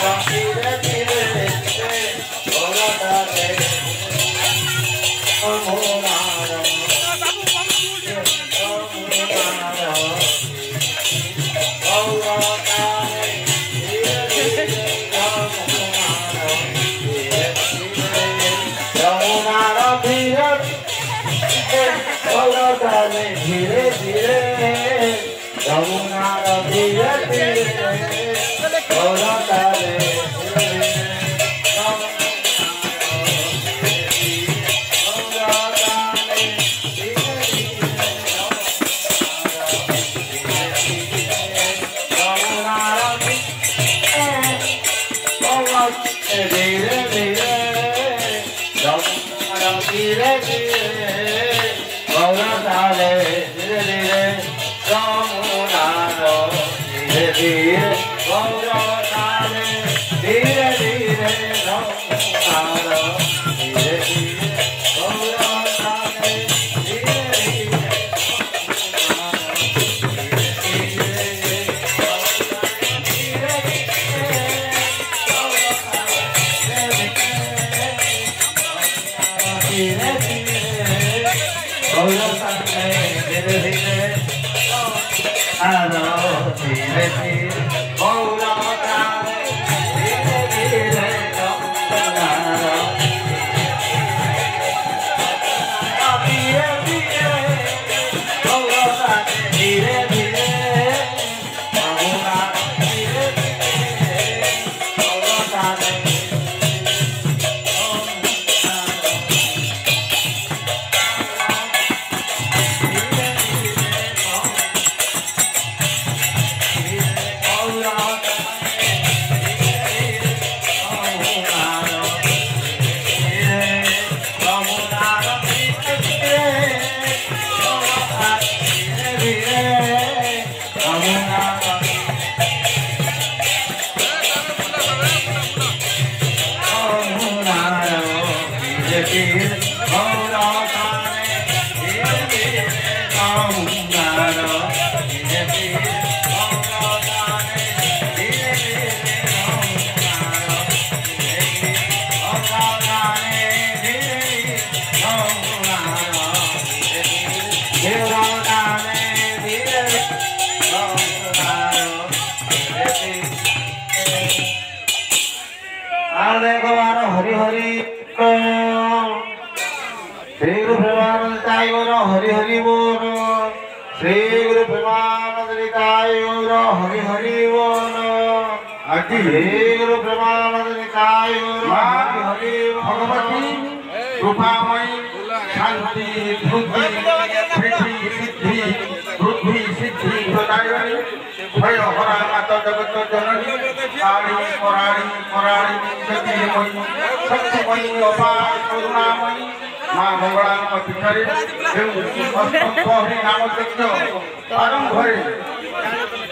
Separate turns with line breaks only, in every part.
Ram धीरे धीरे गौरताले धीरे धीरे यमुनारो धीरे धीरे गौरताले धीरे धीरे यमुनारो धीरे धीरे गौरताले धीरे धीरे हरि हरि श्री गुरु प्रेमानंद हरि हरि बोल श्री गुरु प्रेमानंद हरि हरि बोल श्री गुरु प्रेमानंद हरि हरि
भगवती कृपामयी शांति बुद्धि सिद्धि प्रदायिनी भय हरा माता जगत जननी काली पराणी शक्तिमयी शक्तिमयी अपार करुणामयी माँ मंगला पीठरे नाम यज्ञ आरंभ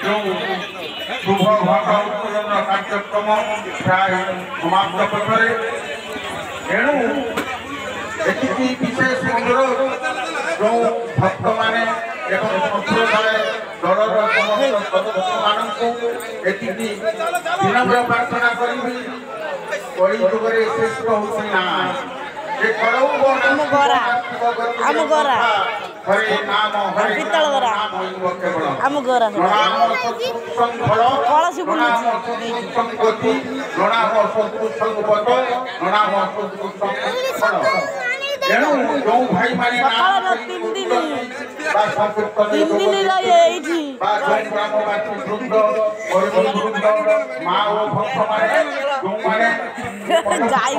जो शुभ भाग उत्तोलन कार्यक्रम प्राय समाप्त पथरे एणु एति विशेष अनुरोध जो भक्त माने एवं संप्रदाय दलर समस्त सदस्य मानक एति विनम्र प्रार्थना करी कलियुगरे श्रेष्ठ होसी ना ए करौ
आम गोरा
हरे नाम
पितल गोरा आम गोरा
नाम संफल
कलसी
नाम संगति नाम संपद नाम संफल एणु जो भाई माने नाम
तीन दिन रही
माँ ओ भक्त माने जो माने
गाई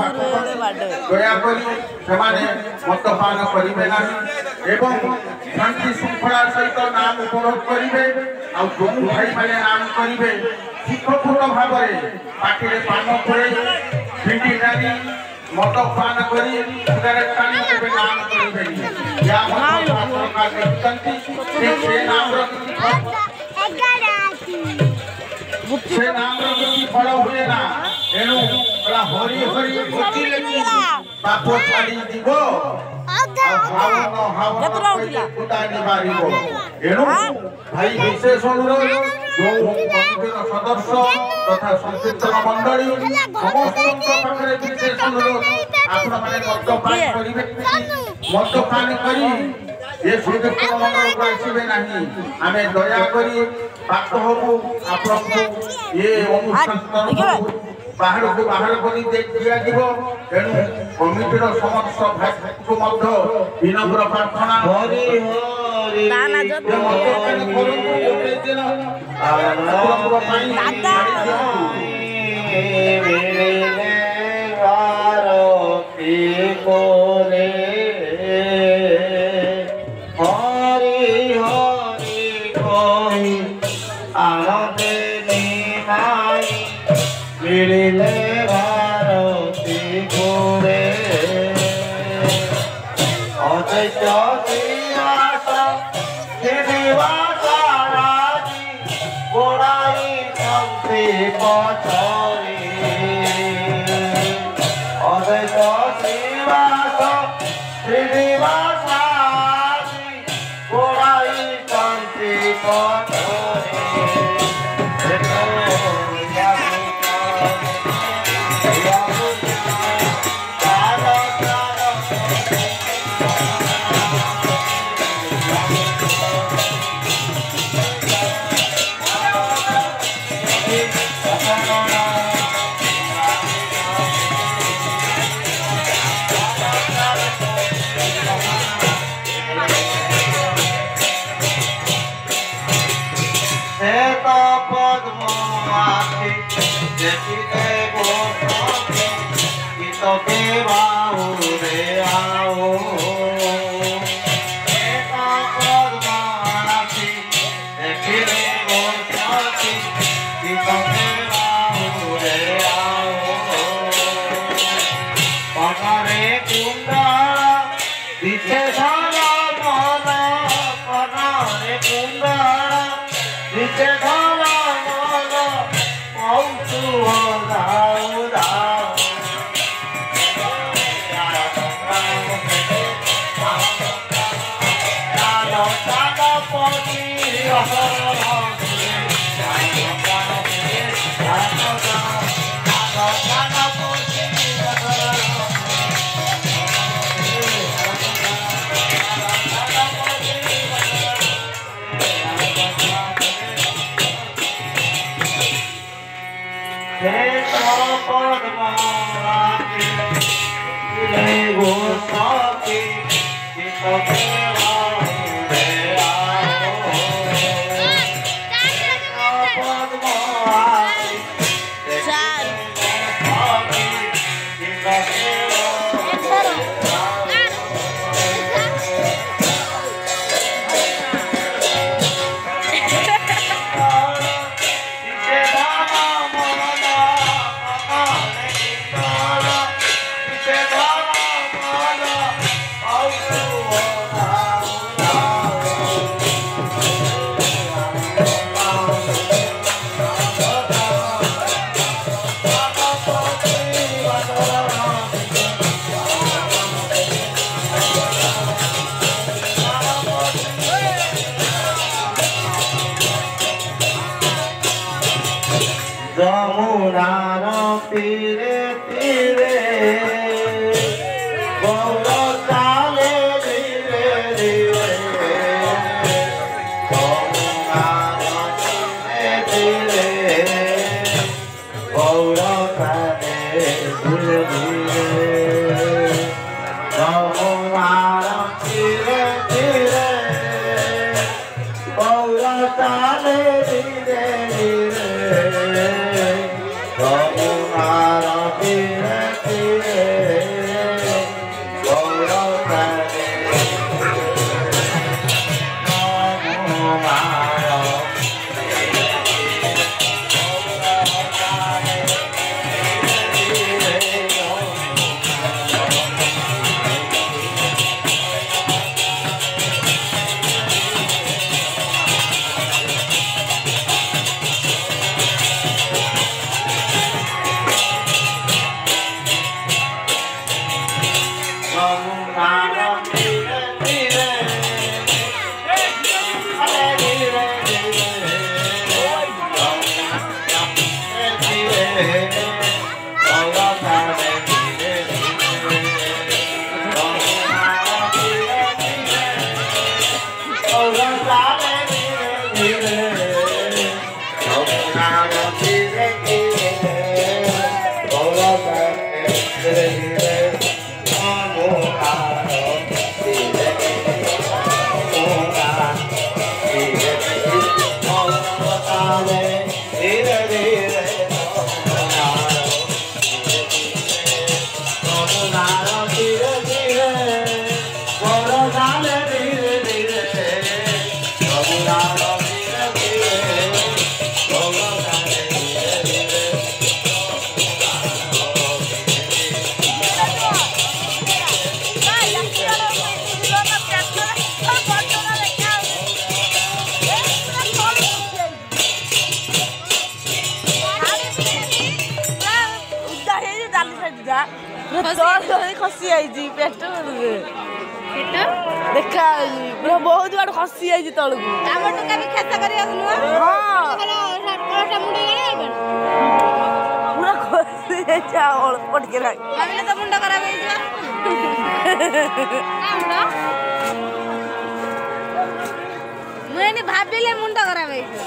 दया करी सेमाने मद्यपान करिवे नाही एवं शांति श्रृंखला सहित नाम उपभोग करिवे आ जो भाई माने नाम करिवे शिक्षक भावरे पाटिरे पान पुरे भिंडी डाली मद्यपान करी सिगारेट टाणी केबे नाम करिवे या मद्यपान से नाम से नाम की फल हुए ना एणु हरि हरि बुझिले बाप छाड़ी দিব एणु भाई विशेष अनुरोध जो मंदिर सदस्य तथा संकीर्तन मंडली समस्त पाखरे विशेष अनुरोध आपण माने मद्यपान करिवे मद्यपान करी ये संकीर्तन मंडल को आसीबे नाही आमे दया करी बात होबु आपन ये अनुष्ठान बाहर को बाहर करी दिया जीवो एणु कमिटीर समस्त भाई को मध्य विनम्र प्रार्थना
हरि हरि
दाना जत
मिले भारती पूरे অদ্বৈত শ্রীবাস শ্রীনিবাস রাজি গোড়াই শান্তি পথরে অদ্বৈত শ্রীবাস শ্রীনিবাস রাজি গোড়াই শান্তি পথরে যমুনার তীরে তীরে গৌর চালে ধীরে ধীরে যমুনার তীরে তীরে গৌর চালে ধীরে ধীরে যমুনার তীরে তীরে গৌর চালে ধীরে ধীরে যমুনার তীরে তীরে গৌর চালে Oh,
ଯା ତଳ ଖସି ଯାଇଛି ପେଟ ଦେଖା ପୁରା ବହୁତ ବାଟ ଖସି ଯାଇଛି ତଳକୁ।
ଆମ ଟଙ୍କା ବି ଖେଚା କରିବାକୁ ନୁହଁ
ପୁରା ଖସି ଯାଇଛି ଆଉ ଅଳ୍ପ ଟିକେ ଲାଗେ
ଭାବିଲେ ତ ମୁଣ୍ଡ ଖରାପ ହେଇଯିବ। ମୁଁ ଏମିତି ଭାବିଲେ ମୁଣ୍ଡ ଖରାପ ହେଇଯିବ।